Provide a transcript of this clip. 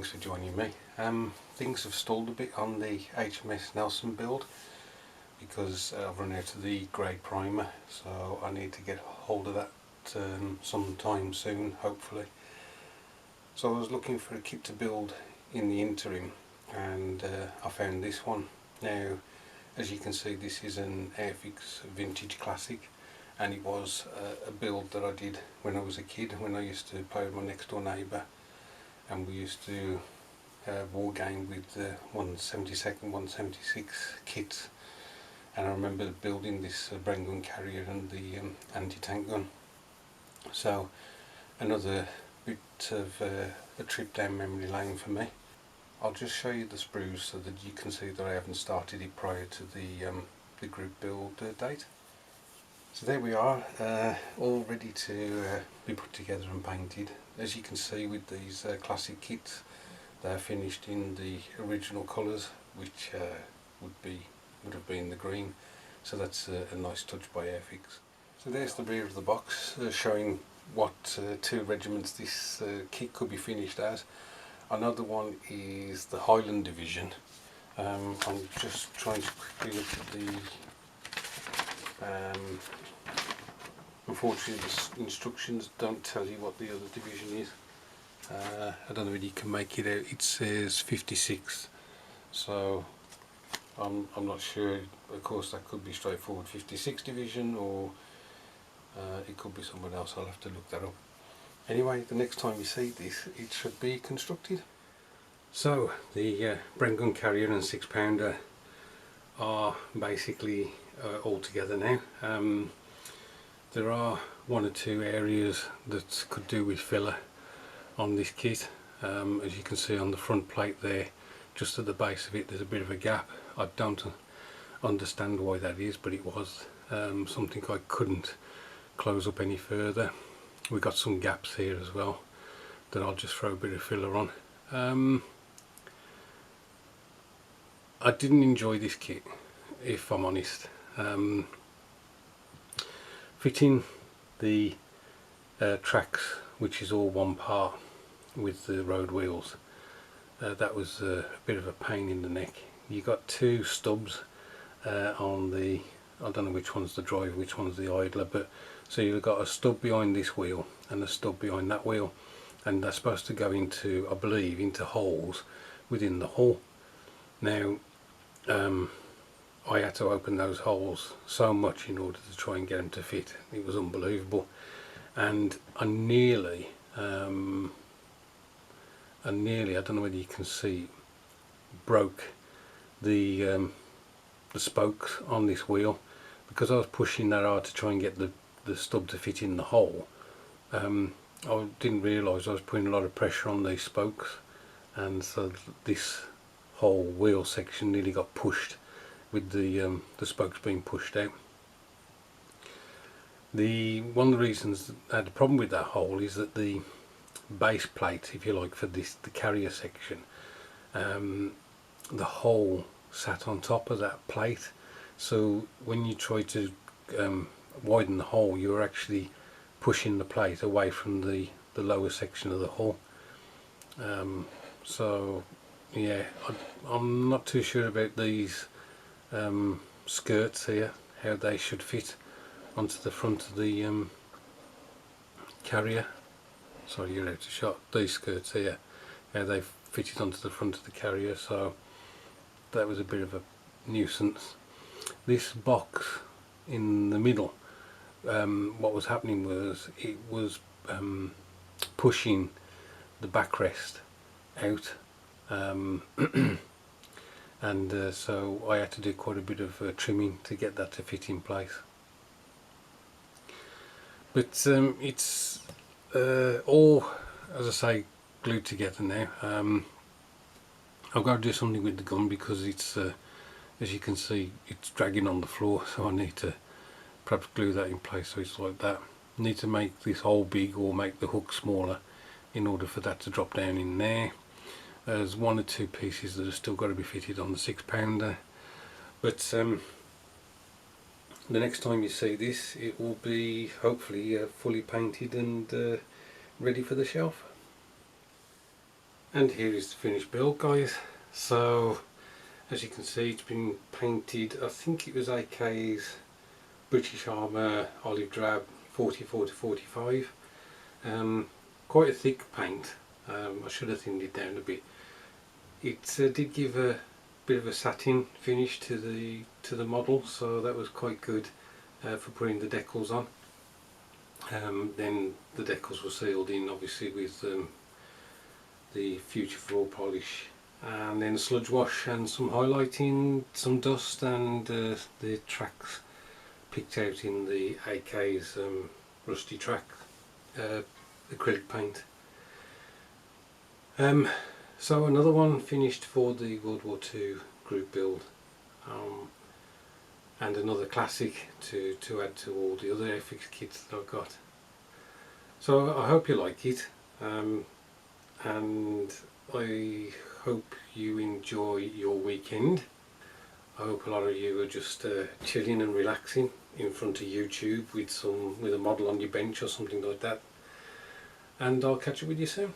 thanks for joining me. Things have stalled a bit on the HMS Nelson build because I've run out of the grey primer, so I need to get hold of that sometime soon, hopefully. So I was looking for a kit to build in the interim, and I found this one. Now, as you can see, this is an Airfix Vintage Classic, and it was a build that I did when I was a kid, when I used to play with my next door neighbour, and we used to war game with the 172nd, 176 kits. And I remember building this Bren gun carrier and the anti-tank gun. So another bit of a trip down memory lane for me. I'll just show you the sprues so that you can see that I haven't started it prior to the group build date. So there we are, all ready to be put together and painted. As you can see with these classic kits, they're finished in the original colours, which would have been the green. So that's a nice touch by Airfix. So there's the rear of the box, showing what two regiments this kit could be finished as. Another one is the Highland Division. I'm just trying to quickly look at the unfortunately the instructions don't tell you what the other division is. I don't know whether you can make it out. It says 56, so I'm not sure. Of course that could be straightforward 56 division, or it could be someone else. I'll have to look that up. Anyway, the next time you see this, it should be constructed. So the Bren gun carrier and 6-pounder are basically all together now. There are one or two areas that could do with filler on this kit. As you can see on the front plate there, just at the base of it, there's a bit of a gap. I don't understand why that is, but it was something I couldn't close up any further. We got some gaps here as well that I'll just throw a bit of filler on. I didn't enjoy this kit, if I'm honest. Fitting the tracks, which is all one part with the road wheels, that was a bit of a pain in the neck. You got two stubs on the, I don't know which one's the drive, which one's the idler, but so you've got a stub behind this wheel and a stub behind that wheel, and they're supposed to go into, I believe, into holes within the hull. Now I had to open those holes so much in order to try and get them to fit. It was unbelievable, and I nearly, I don't know whether you can see, broke the spokes on this wheel because I was pushing that hard to try and get the stub to fit in the hole. I didn't realise I was putting a lot of pressure on these spokes, and so this whole wheel section nearly got pushed with the spokes being pushed out. One of the reasons I had a problem with that hole is that the base plate, if you like, for the carrier section, the hole sat on top of that plate, so when you try to widen the hole, you're actually pushing the plate away from the lower section of the hull. So yeah, I'm not too sure about these skirts here, how they should fit onto the front of the carrier. Sorry, you're out of shot. These skirts here, how they fitted onto the front of the carrier, so that was a bit of a nuisance. This box in the middle, what was happening was it was pushing the backrest out, and so I had to do quite a bit of trimming to get that to fit in place. But it's all, as I say, glued together now. I've got to do something with the gun because it's, as you can see, it's dragging on the floor, so I need to perhaps glue that in place so it's like that. I need to make this hole big or make the hook smaller in order for that to drop down in there. There's one or two pieces that have still got to be fitted on the 6-pounder, but the next time you see this, it will be hopefully fully painted and ready for the shelf. And here is the finished build, guys. So as you can see, it's been painted, I think it was AK's British Armour Olive Drab 44 to 45. Quite a thick paint. I should have thinned it down a bit. It did give a bit of a satin finish to the model, so that was quite good for putting the decals on. Then the decals were sealed in, obviously, with the future floor polish, and then sludge wash and some highlighting, some dust, and the tracks picked out in the AK's rusty track acrylic paint. So another one finished for the World War II group build, and another classic to add to all the other Airfix kits that I've got. So I hope you like it, and I hope you enjoy your weekend. I hope a lot of you are just chilling and relaxing in front of YouTube with a model on your bench or something like that. And I'll catch up with you soon.